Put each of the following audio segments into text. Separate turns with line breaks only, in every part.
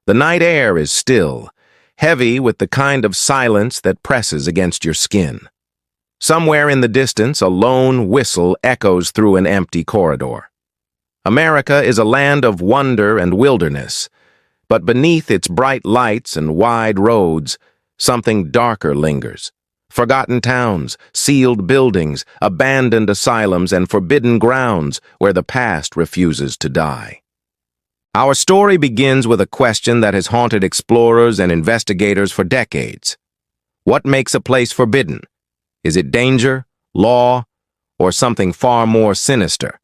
The night air is still, heavy with the kind of silence that presses against your skin. Somewhere in the distance, a lone whistle echoes through an empty corridor. America is a land of wonder and wilderness, but beneath its bright lights and wide roads, something darker lingers. Forgotten towns, sealed buildings, abandoned asylums, and forbidden grounds where the past refuses to die. Our story begins with a question that has haunted explorers and investigators for decades. What makes a place forbidden? Is it danger, law, or something far more sinister?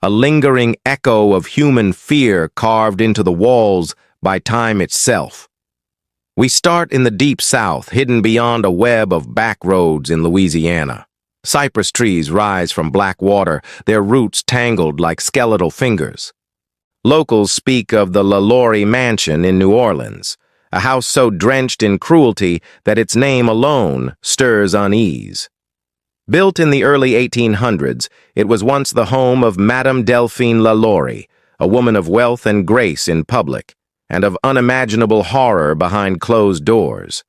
A lingering echo of human fear carved into the walls by time itself. We start in the deep south, hidden beyond a web of back roads in Louisiana. Cypress trees rise from black water, their roots tangled like skeletal fingers. Locals speak of the LaLaurie Mansion in New Orleans, a house so drenched in cruelty that its name alone stirs unease. Built in the early 1800s, it was once the home of Madame Delphine LaLaurie, a woman of wealth and grace in public, and of unimaginable horror behind closed doors.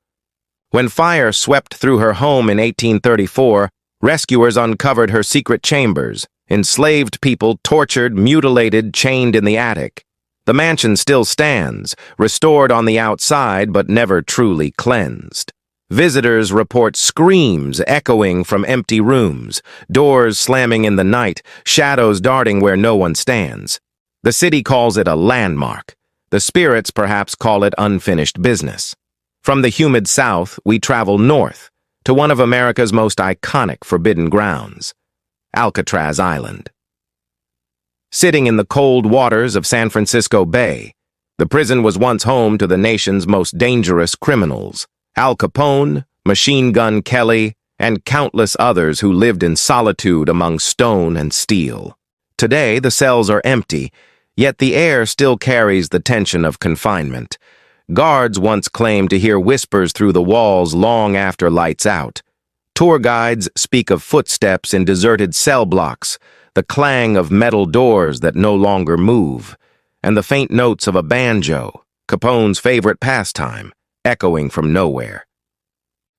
When fire swept through her home in 1834, rescuers uncovered her secret chambers, enslaved people tortured, mutilated, chained in the attic. The mansion still stands, restored on the outside but never truly cleansed. Visitors report screams echoing from empty rooms, doors slamming in the night, shadows darting where no one stands. The city calls it a landmark. The spirits perhaps call it unfinished business. From the humid south, we travel north to one of America's most iconic forbidden grounds, Alcatraz Island. Sitting in the cold waters of San Francisco Bay, the prison was once home to the nation's most dangerous criminals, Al Capone, Machine Gun Kelly, and countless others who lived in solitude among stone and steel. Today, the cells are empty, yet the air still carries the tension of confinement. Guards once claimed to hear whispers through the walls long after lights out. Tour guides speak of footsteps in deserted cell blocks, the clang of metal doors that no longer move, and the faint notes of a banjo, Capone's favorite pastime, echoing from nowhere.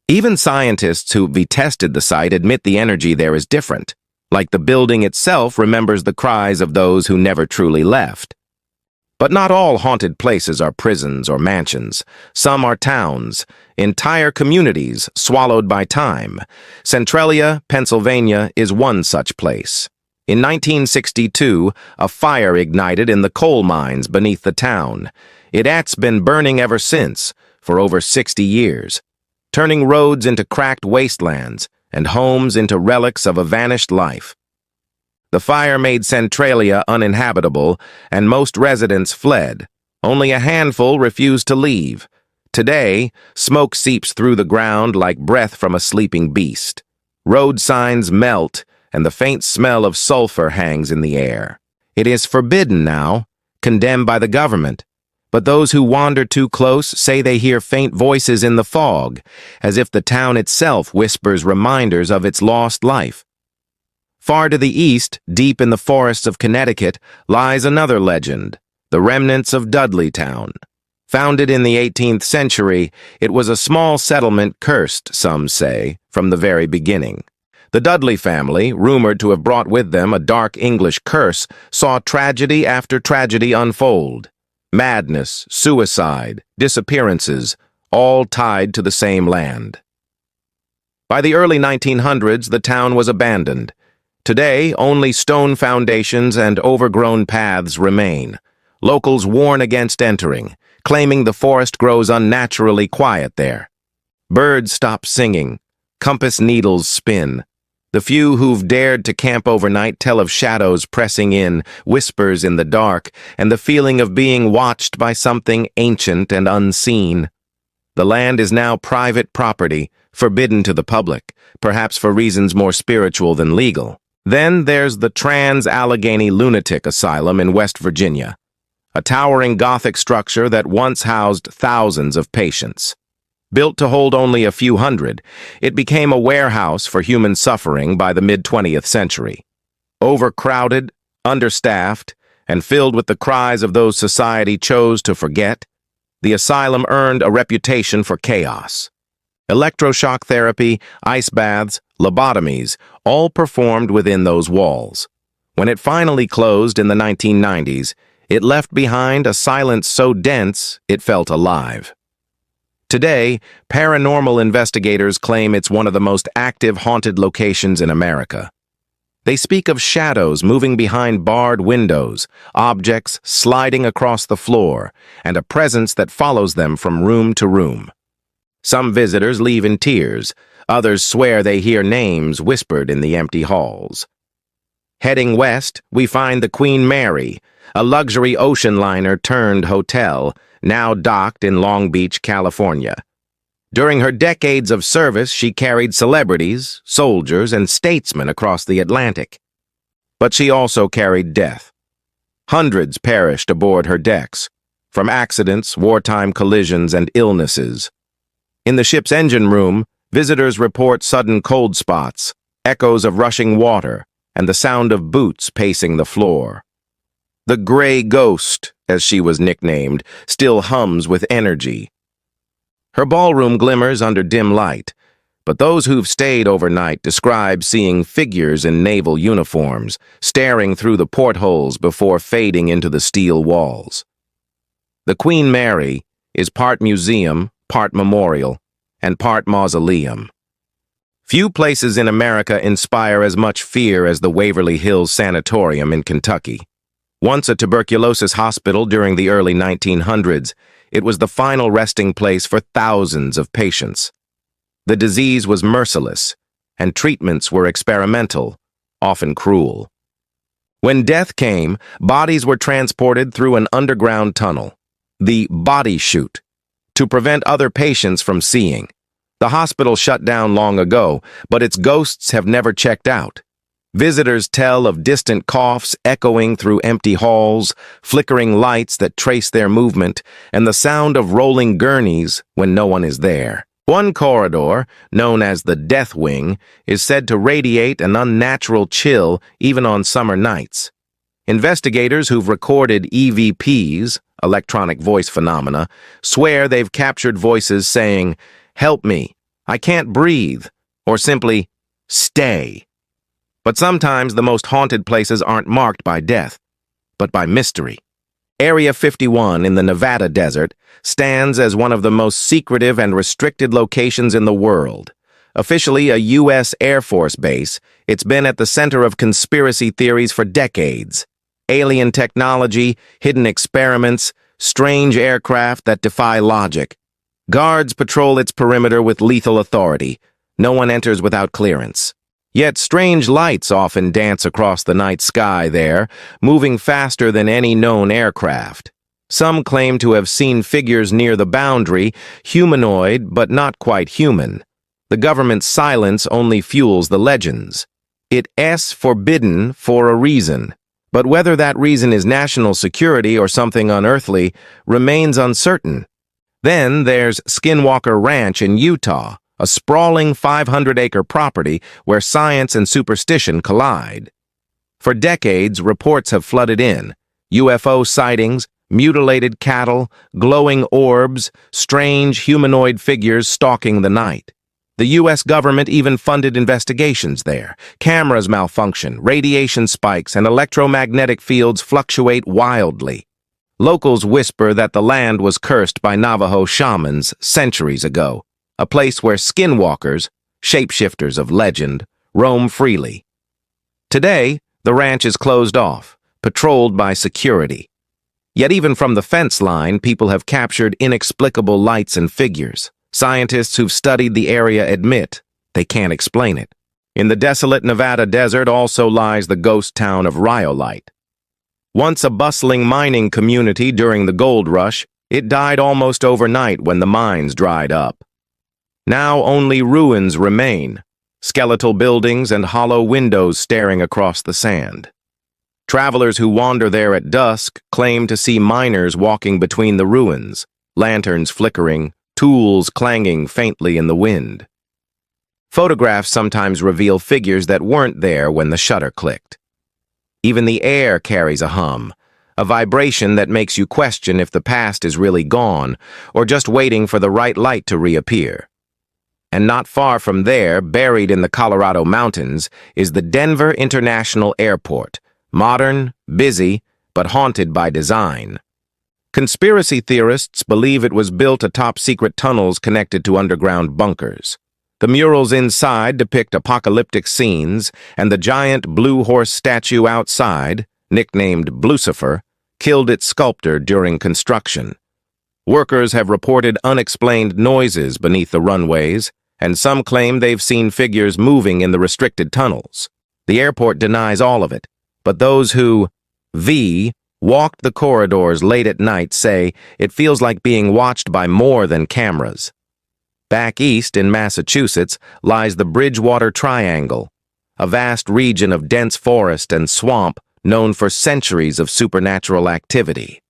Even scientists who've tested the site admit the energy there is different, like the building itself remembers the cries of those who never truly left. But not all haunted places are prisons or mansions. Some are towns, entire communities swallowed by time. Centralia, Pennsylvania, is one such place. In 1962, a fire ignited in the coal mines beneath the town. It's been burning ever since, for over 60 years, turning roads into cracked wastelands and homes into relics of a vanished life. The fire made Centralia uninhabitable, and most residents fled. Only a handful refused to leave. Today, smoke seeps through the ground like breath from a sleeping beast. Road signs melt, and the faint smell of sulfur hangs in the air. It is forbidden now, condemned by the government. But those who wander too close say they hear faint voices in the fog, as if the town itself whispers reminders of its lost life. Far to the east, deep in the forests of Connecticut, lies another legend, the remnants of Dudleytown. Founded in the 18th century, it was a small settlement cursed, some say, from the very beginning. The Dudley family, rumored to have brought with them a dark English curse, saw tragedy after tragedy unfold. Madness, suicide, disappearances, all tied to the same land. By the early 1900s, the town was abandoned. Today, only stone foundations and overgrown paths remain. Locals warn against entering, claiming the forest grows unnaturally quiet there. Birds stop singing, compass needles spin. The few who've dared to camp overnight tell of shadows pressing in, whispers in the dark, and the feeling of being watched by something ancient and unseen. The land is now private property, forbidden to the public, perhaps for reasons more spiritual than legal. Then there's the Trans-Allegheny Lunatic Asylum in West Virginia, a towering Gothic structure that once housed thousands of patients. Built to hold only a few hundred, it became a warehouse for human suffering by the mid-20th century. Overcrowded, understaffed, and filled with the cries of those society chose to forget, The asylum earned a reputation for chaos. Electroshock therapy, ice baths, lobotomies, all performed within those walls. When it finally closed in the 1990s, it left behind a silence so dense it felt alive. Today, paranormal investigators claim it's one of the most active haunted locations in America. They speak of shadows moving behind barred windows, objects sliding across the floor, and a presence that follows them from room to room. Some visitors leave in tears, others swear they hear names whispered in the empty halls. Heading west, we find the Queen Mary, a luxury ocean liner turned hotel, now docked in Long Beach, California. During her decades of service, she carried celebrities, soldiers, and statesmen across the Atlantic. But she also carried death. Hundreds perished aboard her decks, from accidents, wartime collisions, and illnesses. In the ship's engine room, visitors report sudden cold spots, echoes of rushing water, and the sound of boots pacing the floor. The Gray Ghost, as she was nicknamed, still hums with energy. Her ballroom glimmers under dim light, but those who've stayed overnight describe seeing figures in naval uniforms, staring through the portholes before fading into the steel walls. The Queen Mary is part museum, part memorial, and part mausoleum. Few places in America inspire as much fear as the Waverly Hills Sanatorium in Kentucky. Once a tuberculosis hospital during the early 1900s, it was the final resting place for thousands of patients. The disease was merciless, and treatments were experimental, often cruel. When death came, bodies were transported through an underground tunnel, the body chute, to prevent other patients from seeing. The hospital shut down long ago, but its ghosts have never checked out. Visitors tell of distant coughs echoing through empty halls, flickering lights that trace their movement, and the sound of rolling gurneys when no one is there. One corridor, known as the Death Wing, is said to radiate an unnatural chill even on summer nights. Investigators who've recorded EVPs, electronic voice phenomena, swear they've captured voices saying, "Help me, I can't breathe," or simply, "Stay." But sometimes the most haunted places aren't marked by death, but by mystery. Area 51 in the Nevada desert stands as one of the most secretive and restricted locations in the world. Officially a U.S. Air Force base, it's been at the center of conspiracy theories for decades. Alien technology, hidden experiments, strange aircraft that defy logic. Guards patrol its perimeter with lethal authority. No one enters without clearance. Yet strange lights often dance across the night sky there, moving faster than any known aircraft. Some claim to have seen figures near the boundary, humanoid but not quite human. The government's silence only fuels the legends. It's forbidden for a reason. But whether that reason is national security or something unearthly remains uncertain. Then there's Skinwalker Ranch in Utah, a sprawling 500-acre property where science and superstition collide. For decades, reports have flooded in. UFO sightings, mutilated cattle, glowing orbs, strange humanoid figures stalking the night. The U.S. government even funded investigations there. Cameras malfunction, radiation spikes, and electromagnetic fields fluctuate wildly. Locals whisper that the land was cursed by Navajo shamans centuries ago, a place where skinwalkers, shapeshifters of legend, roam freely. Today, the ranch is closed off, patrolled by security. Yet even from the fence line, people have captured inexplicable lights and figures. Scientists who've studied the area admit they can't explain it. In the desolate Nevada desert also lies the ghost town of Rhyolite. Once a bustling mining community during the gold rush, it died almost overnight when the mines dried up. Now only ruins remain, skeletal buildings and hollow windows staring across the sand. Travelers who wander there at dusk claim to see miners walking between the ruins, lanterns flickering, tools clanging faintly in the wind. Photographs sometimes reveal figures that weren't there when the shutter clicked. Even the air carries a hum, a vibration that makes you question if the past is really gone or just waiting for the right light to reappear. And not far from there, buried in the Colorado mountains, is the Denver International Airport, modern, busy, but haunted by design. Conspiracy theorists believe it was built atop secret tunnels connected to underground bunkers. The murals inside depict apocalyptic scenes, and the giant blue horse statue outside, nicknamed Blucifer, killed its sculptor during construction. Workers have reported unexplained noises beneath the runways, and some claim they've seen figures moving in the restricted tunnels. The airport denies all of it, but those who walked the corridors late at night say it feels like being watched by more than cameras. Back east in Massachusetts lies the Bridgewater Triangle, a vast region of dense forest and swamp known for centuries of supernatural activity.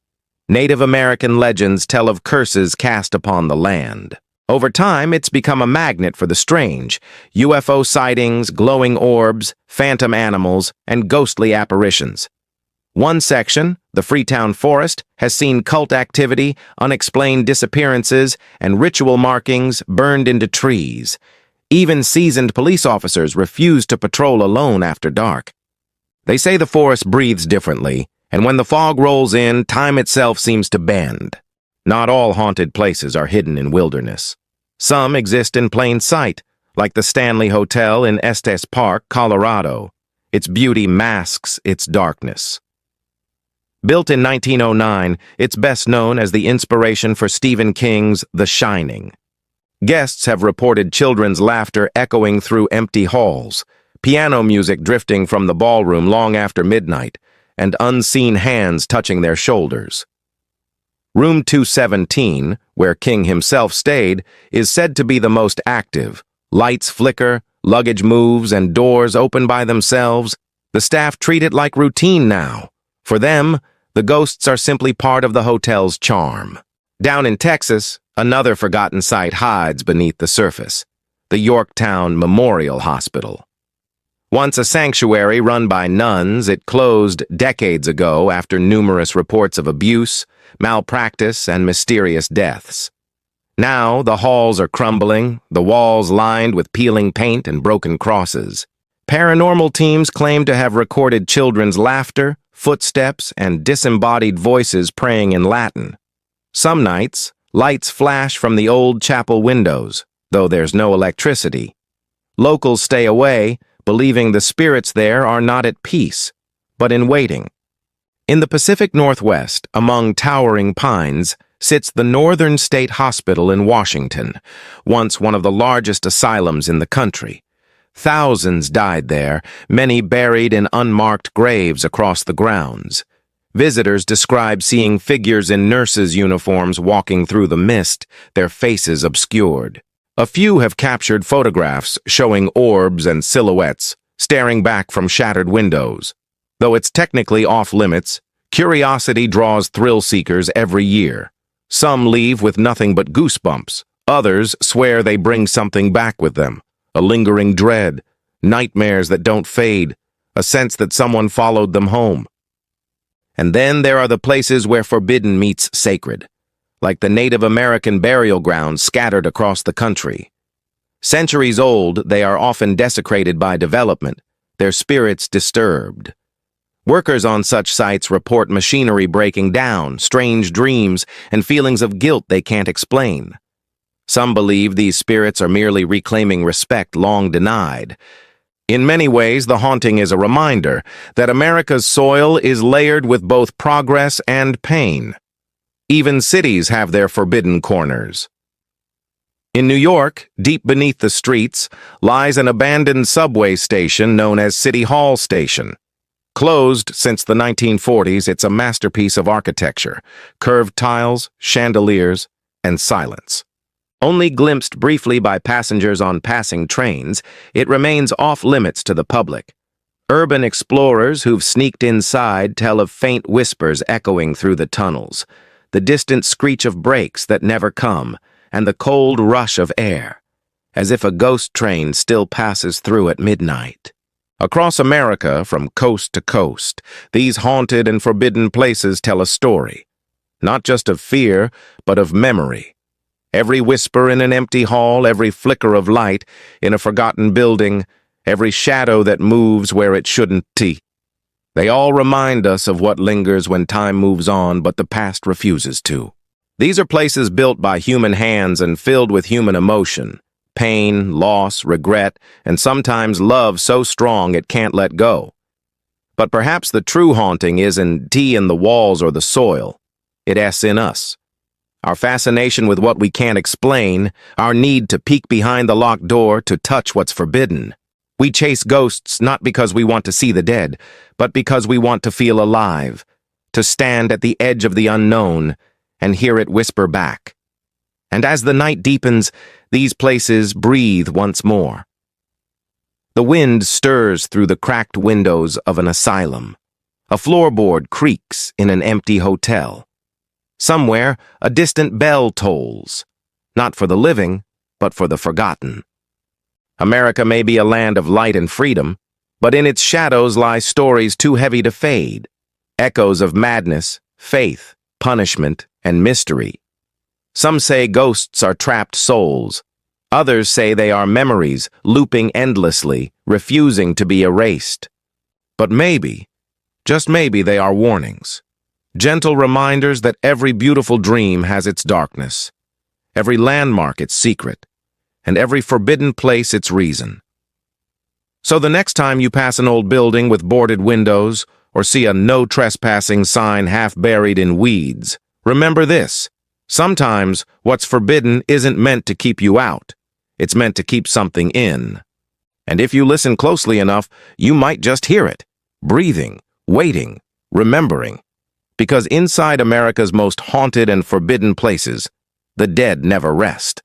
Native American legends tell of curses cast upon the land. Over time, it's become a magnet for the strange: UFO sightings, glowing orbs, phantom animals, and ghostly apparitions. One section, the Freetown Forest, has seen cult activity, unexplained disappearances, and ritual markings burned into trees. Even seasoned police officers refuse to patrol alone after dark. They say the forest breathes differently, and when the fog rolls in, time itself seems to bend. Not all haunted places are hidden in wilderness. Some exist in plain sight, like the Stanley Hotel in Estes Park, Colorado. Its beauty masks its darkness. Built in 1909, it's best known as the inspiration for Stephen King's The Shining. Guests have reported children's laughter echoing through empty halls, piano music drifting from the ballroom long after midnight, and unseen hands touching their shoulders. Room 217, where King himself stayed, is said to be the most active. Lights flicker, luggage moves, and doors open by themselves. The staff treat it like routine now. For them, the ghosts are simply part of the hotel's charm. Down in Texas, another forgotten site hides beneath the surface: the Yorktown Memorial Hospital. Once a sanctuary run by nuns, it closed decades ago after numerous reports of abuse, malpractice, and mysterious deaths. Now, the halls are crumbling, the walls lined with peeling paint and broken crosses. Paranormal teams claim to have recorded children's laughter, footsteps, and disembodied voices praying in Latin. Some nights, lights flash from the old chapel windows, though there's no electricity. Locals stay away, believing the spirits there are not at peace, but in waiting. In the Pacific Northwest, among towering pines, sits the Northern State Hospital in Washington, once one of the largest asylums in the country. Thousands died there, many buried in unmarked graves across the grounds. Visitors describe seeing figures in nurses' uniforms walking through the mist, their faces obscured. A few have captured photographs showing orbs and silhouettes staring back from shattered windows. Though it's technically off-limits, curiosity draws thrill-seekers every year. Some leave with nothing but goosebumps. Others swear they bring something back with them: a lingering dread, nightmares that don't fade, a sense that someone followed them home. And then there are the places where forbidden meets sacred, like the Native American burial grounds scattered across the country. Centuries old, they are often desecrated by development, their spirits disturbed. Workers on such sites report machinery breaking down, strange dreams, and feelings of guilt they can't explain. Some believe these spirits are merely reclaiming respect long denied. In many ways, the haunting is a reminder that America's soil is layered with both progress and pain. Even cities have their forbidden corners. In New York, deep beneath the streets, lies an abandoned subway station known as City Hall Station. Closed since the 1940s, it's a masterpiece of architecture: curved tiles, chandeliers, and silence. Only glimpsed briefly by passengers on passing trains, it remains off-limits to the public. Urban explorers who've sneaked inside tell of faint whispers echoing through the tunnels, the distant screech of brakes that never come, and the cold rush of air, as if a ghost train still passes through at midnight. Across America, from coast to coast, these haunted and forbidden places tell a story, not just of fear, but of memory. Every whisper in an empty hall, every flicker of light in a forgotten building, every shadow that moves where it shouldn't be. They all remind us of what lingers when time moves on, but the past refuses to. These are places built by human hands and filled with human emotion, pain, loss, regret, and sometimes love so strong it can't let go. But perhaps the true haunting isn't in the walls or the soil. It's in us. Our fascination with what we can't explain, our need to peek behind the locked door to touch what's forbidden. We chase ghosts not because we want to see the dead, but because we want to feel alive, to stand at the edge of the unknown and hear it whisper back. And as the night deepens, these places breathe once more. The wind stirs through the cracked windows of an asylum. A floorboard creaks in an empty hotel. Somewhere, a distant bell tolls, not for the living, but for the forgotten. America may be a land of light and freedom, but in its shadows lie stories too heavy to fade, echoes of madness, faith, punishment, and mystery. Some say ghosts are trapped souls. Others say they are memories, looping endlessly, refusing to be erased. But maybe, just maybe, they are warnings. Gentle reminders that every beautiful dream has its darkness, every landmark its secret, and every forbidden place its reason. So the next time you pass an old building with boarded windows or see a no trespassing sign half buried in weeds, remember this: sometimes what's forbidden isn't meant to keep you out. It's meant to keep something in. And if you listen closely enough, you might just hear it, breathing, waiting, remembering. Because inside America's most haunted and forbidden places, the dead never rest.